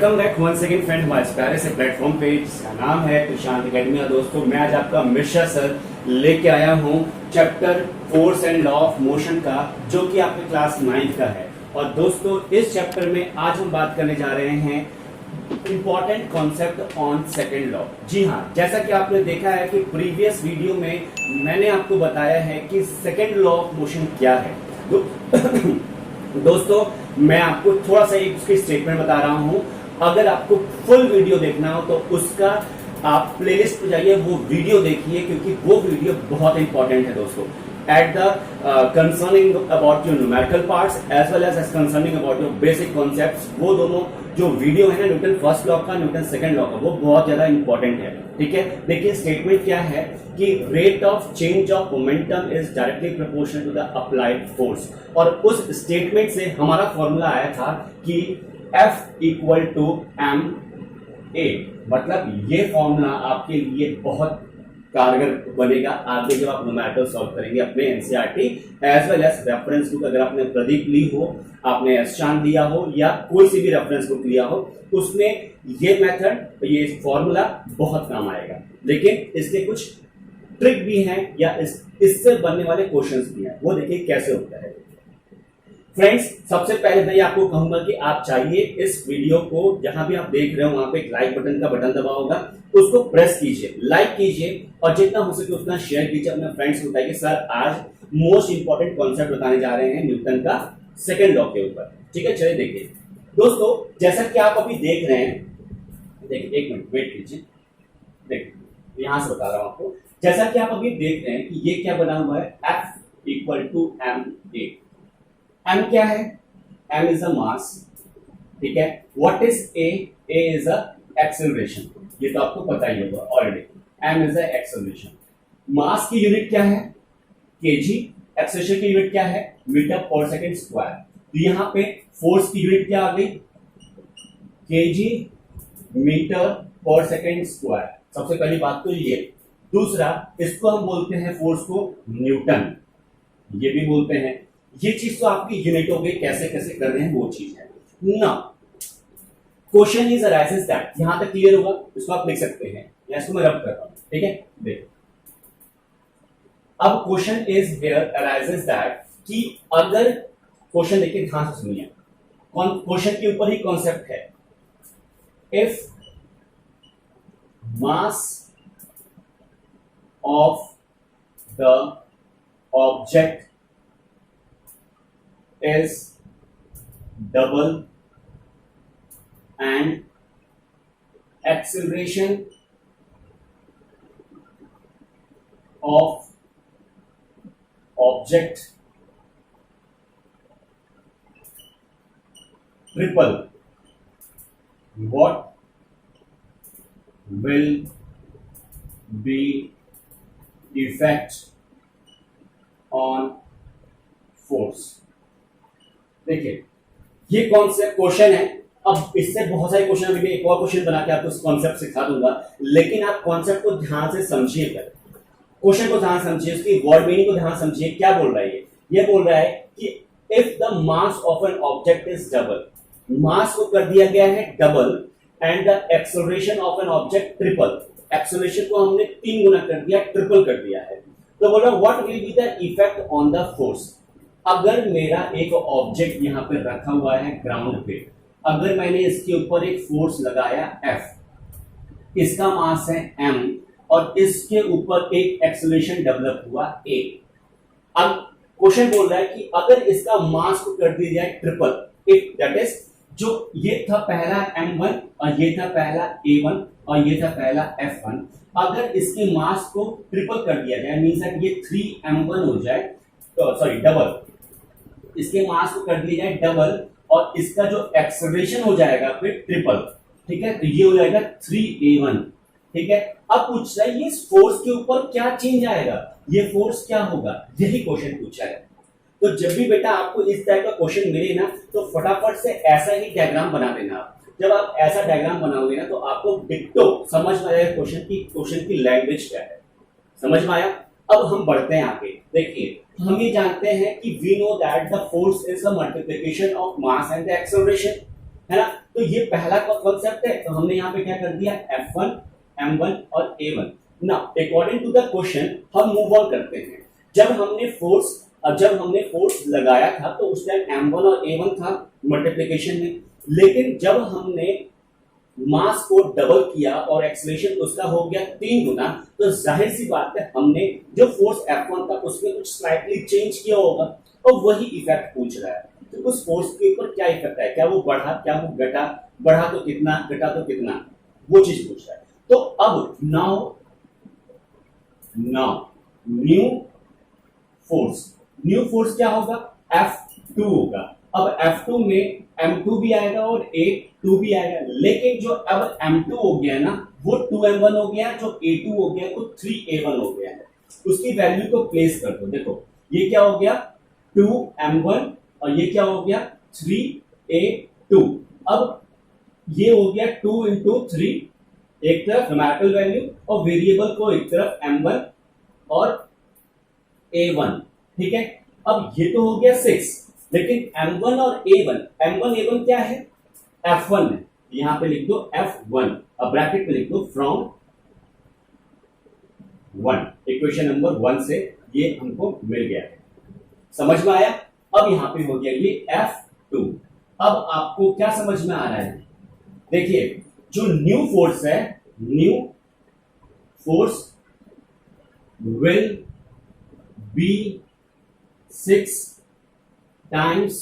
Welcome back one second friend हमारे प्यारे से प्लेटफॉर्म पे जिसका नाम है प्रशांत अकेडमी। दोस्तों मैं आज आपका मिश्रा सर लेके आया हूँ chapter force and law of motion का, जो कि आपके क्लास 9 का है। और दोस्तों इस चैप्टर में आज हम बात करने जा रहे हैं important concept on second law. जी हाँ, जैसा कि आपने देखा है कि प्रीवियस वीडियो में मैंने आपको बताया है कि सेकेंड लॉ ऑफ मोशन क्या है। दोस्तों मैं आपको थोड़ा सा एक उसकी स्टेटमेंट बता रहा हूं। अगर आपको फुल वीडियो देखना हो तो उसका आप प्लेलिस्ट पे जाइए, वो वीडियो देखिए, क्योंकि वो वीडियो बहुत इंपॉर्टेंट है दोस्तों। At the concerning about your numerical parts as well as concerning about your basic concepts, वो दोनों जो वीडियो है ना न्यूटन फर्स्ट लॉ का, न्यूटन सेकंड लॉ का, वो बहुत ज्यादा इंपॉर्टेंट है। ठीक है, देखिए स्टेटमेंट क्या है कि rate of change of momentum is directly proportional to the applied force. और उस स्टेटमेंट से हमारा फॉर्मूला आया था कि F equal to M a. मतलब ये फॉर्मूला आपके लिए बहुत कारगर बनेगा आगे जब आप न्यूमेरिकल सॉल्व करेंगे अपने NCERT as well as reference book. अगर आपने प्रदीप ली हो, आपने एसचांद लिया हो, या कोई सी भी रेफरेंस बुक लिया हो, उसमें ये मेथड, ये फॉर्मूला बहुत काम आएगा। लेकिन इसके कुछ ट्रिक भी हैं या इससे बनने वाले क्वेश्चंस भी हैं, वो देखिए कैसे होता है। फ्रेंड्स, सबसे पहले मैं आपको कहूंगा कि आप चाहिए इस वीडियो को जहां भी आप देख रहे हो वहां पे एक लाइक बटन का बटन दबा होगा, उसको प्रेस कीजिए, लाइक कीजिए और जितना हो सके उतना शेयर कीजिए अपने फ्रेंड्स को, बताइए सर आज मोस्ट इंपॉर्टेंट कॉन्सेप्ट बताने जा रहे हैं न्यूटन का सेकेंड लॉ के ऊपर। ठीक है, चलिए देखिए दोस्तों, जैसा कि आप अभी देख रहे हैं, देखिए एक मिनट वेट कीजिए, देखिए यहां से बता रहा हूं आपको। जैसा कि आप अभी देख रहे हैं कि ये क्या बना हुआ है, F equal to M A. M क्या है? M is a mass. ठीक है, what is A? A is a acceleration, ये तो आपको पता ही होगा already. M is a acceleration. Mass की यूनिट क्या है? kg। एक्सेलरेशन की यूनिट क्या है? मीटर पर सेकंड स्क्वायर। तो यहां पे फोर्स की यूनिट क्या आ गई? kg मीटर पर सेकंड स्क्वायर। सबसे पहली बात तो ये। दूसरा, इसको हम बोलते हैं फोर्स को न्यूटन, ये भी बोलते हैं। ये चीज तो आपकी यूनिट हो गई, कैसे कैसे कर रहे हैं वो चीज है ना। क्वेश्चन इज अराइजेस दैट, यहां तक क्लियर होगा, इसको आप लिख सकते हैं या इसको मैं रब कर रहा हूं। ठीक है, देखो अब question is here arises that कि अगर क्वेश्चन देखिए ध्यान से सुनिए, क्वेश्चन के ऊपर ही कॉन्सेप्ट है। If mass of the object is double and acceleration of object triple, what will be effect on force? देखिए ये कॉन्सेप्ट क्वेश्चन है। अब इससे बहुत सारे क्वेश्चन, अभी मैं एक और क्वेश्चन बना के आपको इस कॉन्सेप्ट सिखा दूंगा, लेकिन आप कॉन्सेप्ट को ध्यान से समझिए, क्वेश्चन को ध्यान समझिए, उसकी वर्ड मीनिंग को ध्यान समझिए। क्या बोल रहा है ये बोल रहा है कि if the mass of an object is double, mass को कर दिया गया है double, and the acceleration of an object triple, acceleration को हमने 3 गुना कर दिया, ट्रिपल कर दिया है, तो बोला what will be the effect on the force. अगर मेरा एक ऑब्जेक्ट यहां पे रखा हुआ है ग्राउंड पे, अगर मैंने इसके ऊपर एक फोर्स लगाया F, इसका मास है m और इसके ऊपर एक एक्सेलरेशन डेवलप हुआ A। अब क्वेश्चन बोल रहा है कि अगर इसका मास को कर दिया जाए ट्रिपल, इफ दैट इज जो ये था पहला m1 और ये था पहला a1 और ये था पहला f1, अगर इसके मास को ट्रिपल कर दिया जाए, मींस दैट ये 3m1 हो जाए, सॉरी डबल, इसके मास को कर दिया जाए डबल और इसका जो एक्सेलरेशन हो जाएगा फिर ट्रिपल। ठीक है, तो ये हो जाएगा 3a1। ठीक है, अब पूछ रहा है ये फोर्स के ऊपर क्या चेंज आएगा, ये फोर्स क्या होगा, यही क्वेश्चन पूछा है। तो जब भी बेटा आपको इस टाइप का क्वेश्चन मिले ना, तो फटाफट से ऐसा ही डायग्राम बना देना। जब आप ऐसा डायग्राम बनाओगे ना, तो आपको डिट्टो समझ में आएगा क्वेश्चन की लैंग्वेज क्या है। समझ में आया? अब हम बढ़ते हैं आगे। देखिए हम ये जानते हैं कि we know that the force is the multiplication of mass and the acceleration. है ना। तो ये पहला कॉन्सेप्ट है, तो हमने यहाँ पे क्या कर दिया, F1, M1 और A1। ना अकॉर्डिंग टू द क्वेश्चन हम मूव ऑन करते हैं। जब हमने फोर्स लगाया था तो उस टाइम M1 और A1 था मल्टीप्लिकेशन में, लेकिन जब हमने मास को डबल किया और एक्सेलरेशन उसका हो गया 3 गुना, तो जाहिर सी बात है हमने जो फोर्स F1 था उसमें कुछ स्लाइटली चेंज किया होगा, और वही इफेक्ट पूछ रहा है। तो उस फोर्स के ऊपर क्या इफेक्ट है, क्या वो बढ़ा, क्या वो घटा, बढ़ा तो कितना, घटा तो कितना, वो चीज पूछ रहा है। तो अब नाउ न्यू फोर्स क्या होगा, F2 होगा। अब F2 में M2 भी आएगा और A2 भी आएगा, लेकिन जो अब M2 हो गया ना वो 2M1 हो गया, जो A2 हो गया वो 3A1 हो गया है। उसकी वैल्यू को प्लेस कर दो, देखो ये क्या हो गया 2M1 और ये क्या हो गया 3A2। अब ये हो गया 2 इंटू 3, एक तरफ न्यूमेरिकल वैल्यू और वेरिएबल को एक तरफ M1 और A1, ठीक है। अब ये तो हो गया 6, लेकिन M1 और A1 क्या है, F1 है, यहां पे लिख दो F1, अब ब्रैकेट में लिख दो फ्रॉम 1, इक्वेशन नंबर 1 से ये हमको मिल गया है, समझ में आया। अब यहां पे हो गया ये F2। अब आपको क्या समझ में आ रहा है, देखिए जो न्यू फोर्स है, new force will be 6 times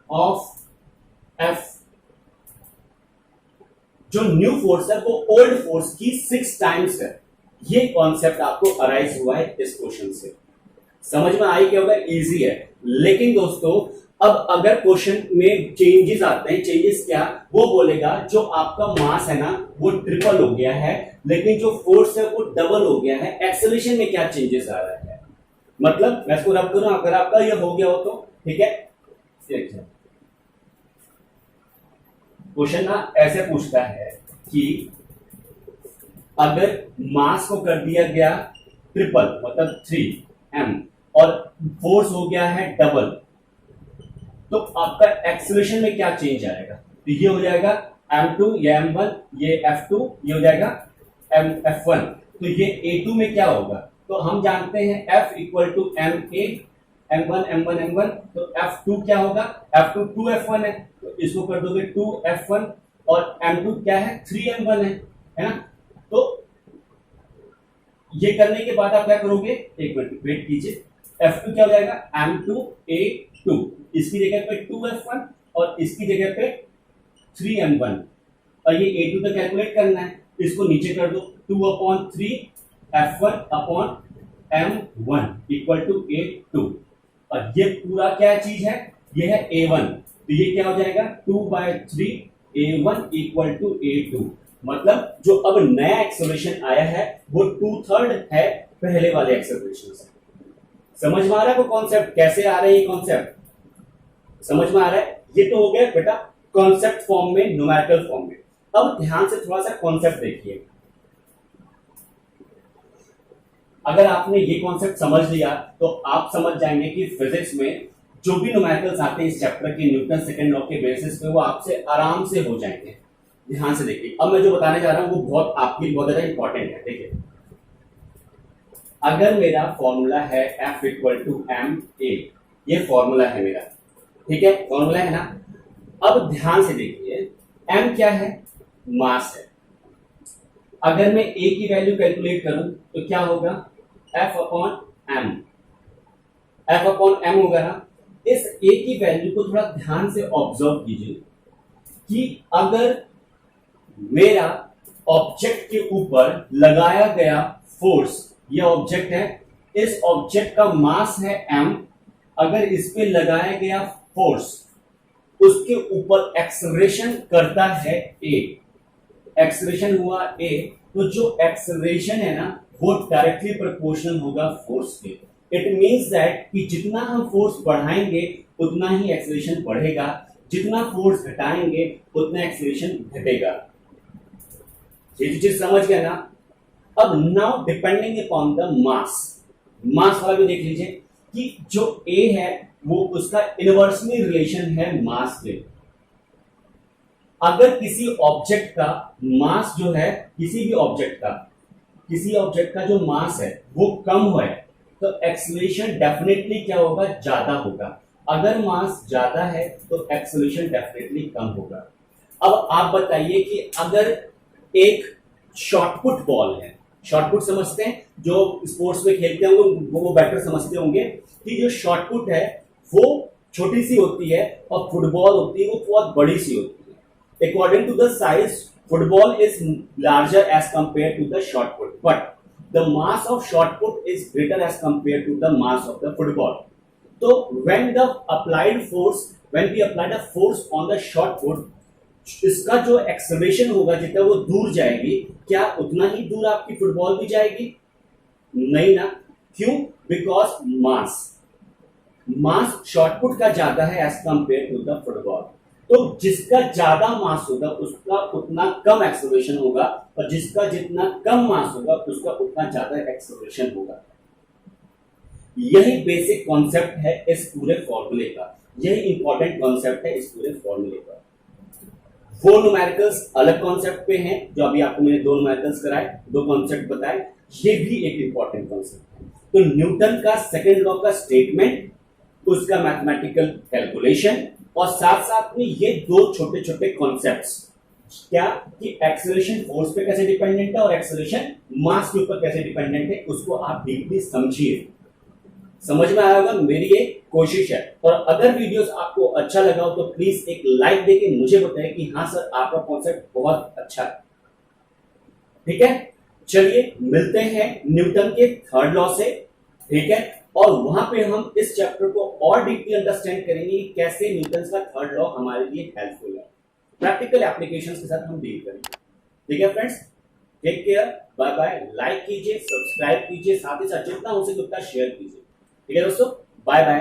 of F। जो न्यू फोर्स है वो ओल्ड फोर्स की 6 टाइम्स है। ये कॉन्सेप्ट आपको अराइज हुआ है इस क्वेश्चन से, समझ में आई क्या होगा, इजी है। लेकिन दोस्तों अब अगर क्वेश्चन में चेंजेस आते हैं, चेंजेस क्या, वो बोलेगा जो आपका मास है ना वो ट्रिपल हो गया है, लेकिन जो फोर्स है वो डबल हो गया है, एक्सेलरेशन में क्या चेंजेस आ रहा है। मतलब मैं इसको रब करूं, अगर आपका ये हो गया हो तो ठीक है। क्वेश्चन ना ऐसे पूछता है कि अगर मास को कर दिया गया ट्रिपल मतलब 3m और फोर्स हो गया है डबल, तो आपका एक्सेलरेशन में क्या चेंज आएगा, तो ये हो जाएगा m2, ये m1, ये f2, ये हो जाएगा f1। तो ये a2 में क्या होगा, तो हम जानते हैं F equal to ma, m1, तो f2 क्या होगा, f2 2f1 है, तो इसको कर दोगे 2f1 और m2 क्या है 3m1 है ना। तो ये करने के बाद आप क्या करोगे, एक मिनट वेट कीजिए, f2 क्या हो जाएगा m2a2, इसकी जगह पे 2f1 और इसकी जगह पे 3m1, और ये a2 का कैलकुलेट करना है, इसको नीचे कर दो 2/3 f1 upon m1 equal to a2, और ये पूरा क्या चीज है, ये है a1, तो ये क्या हो जाएगा 2/3 a1 इक्वल टू a2। मतलब जो अब नया एक्सेलरेशन आया है वो 2/3 है पहले वाले एक्सेलरेशन से। समझ में आ रहा है वो कॉन्सेप्ट कैसे आ रहा है, ये कॉन्सेप्ट समझ में आ रहा है। ये तो हो गया बेटा कॉन्सेप्ट फॉर्म में, न्यूमेरिकल फॉर्म में। अब ध्यान से थोड़ा सा कॉन्सेप्ट देखिए, अगर आपने ये कॉन्सेप्ट समझ लिया तो आप समझ जाएंगे कि फिजिक्स में जो भी न्यूमेरिकल्स आते हैं इस चैप्टर के न्यूटन सेकंड लॉ के बेसिस पे वो आपसे आराम से हो जाएंगे। ध्यान से देखिए, अब मैं जो बताने जा रहा हूं वो बहुत आपके लिए बहुत ज्यादा इंपॉर्टेंट है। देखिए अगर मेरा फॉर्मूला है F equal to M a, ये फॉर्मूला है मेरा, ठीक है, फॉर्मूला है ना। अब ध्यान से देखिए m क्या है, मास है। अगर मैं a की वैल्यू कैलकुलेट करूं तो क्या होगा F अपॉन m होगा ना। इस a की वैल्यू को थोड़ा ध्यान से ऑब्जर्व कीजिए कि अगर मेरा ऑब्जेक्ट के ऊपर लगाया गया फोर्स, ये ऑब्जेक्ट है, इस ऑब्जेक्ट का मास है m, अगर इस पे लगाया गया फोर्स उसके ऊपर एक्सेलरेशन करता है a, एक्सेलरेशन हुआ a, तो जो एक्सेलरेशन है ना वो डायरेक्टली प्रोपोर्शनल होगा फोर्स के। इट मींस दैट कि जितना हम फोर्स बढ़ाएंगे उतना ही एक्सेलरेशन बढ़ेगा, जितना फोर्स घटाएंगे उतना एक्सेलरेशन घटेगा। ये चीज समझ गया ना। अब now depending upon the mass वाला भी देख लीजिए कि जो a है वो उसका इनवर्सली रिलेशन है मास से। अगर किसी ऑब्जेक्ट का मास जो है, किसी ऑब्जेक्ट का जो मास है वो कम है, तो एक्सेलरेशन डेफिनेटली क्या होगा, ज्यादा होगा। अगर मास ज्यादा है तो एक्सेलरेशन डेफिनेटली कम होगा। अब आप बताइए कि अगर एक शॉटपुट बॉल है, शॉटपुट समझते हैं, जो स्पोर्ट्स में खेलते हैं वो बेटर समझते होंगे कि जो शॉटपुट है वो छोटी सी होती है और फुटबॉल होती है वो बहुत बड़ी सी होती है। According to the size, football is larger as compare to the shot put, but the mass of shot put is greater as compare to the mass of the football. तो when the applied force, when we apply the force on the shot put, इसका जो acceleration होगा, जितना वो दूर जाएगी, क्या उतना ही दूर आपकी फुटबॉल भी जाएगी? नहीं ना। क्यों? बिकॉज मास शॉटपुट का ज्यादा है as compare to the football. तो जिसका ज्यादा मास होगा उसका उतना कम एक्सेलरेशन होगा, और जिसका जितना कम मास होगा उसका उतना ज्यादा एक्सेलरेशन होगा। यही बेसिक कॉन्सेप्ट है इस पूरे फॉर्मूले का, यही इंपॉर्टेंट कॉन्सेप्ट है इस पूरे फॉर्मूले का। वो न्यूमेरिकल्स अलग कॉन्सेप्ट पे हैं, जो अभी आपको मैंने दो न्यूमेरिकल्स कराए, दो कॉन्सेप्ट बताए, ये भी एक इंपॉर्टेंट कॉन्सेप्ट है। तो न्यूटन का सेकंड लॉ का स्टेटमेंट, उसका मैथमेटिकल कैलकुलेशन, और साथ साथ में ये दो छोटे छोटे कॉन्सेप्ट्स, क्या कि एक्सेलरेशन फोर्स पे कैसे डिपेंडेंट है और एक्सेलरेशन मास के ऊपर कैसे डिपेंडेंट है, उसको आप डीपली समझिए। समझ में आया होगा, मेरी ये कोशिश है। और अगर वीडियोस आपको अच्छा लगा हो तो प्लीज एक लाइक देके मुझे बताएं कि हाँ सर आपका कॉन्सेप्ट बहुत अच्छा है। ठीक है, चलिए मिलते हैं न्यूटन के थर्ड लॉ से। ठीक है, और वहां पे हम इस चैप्टर को और डीपली अंडरस्टैंड करेंगे कि कैसे न्यूटन का थर्ड लॉ हमारे लिए हेल्पफुल है, प्रैक्टिकल एप्लीकेशंस के साथ हम डील करेंगे। ठीक है friends, take care, bye bye. Like कीजिए, सब्सक्राइब कीजिए, साथ ही साथ जितना हो सके उतना शेयर कीजिए। ठीक है दोस्तों, बाय बाय।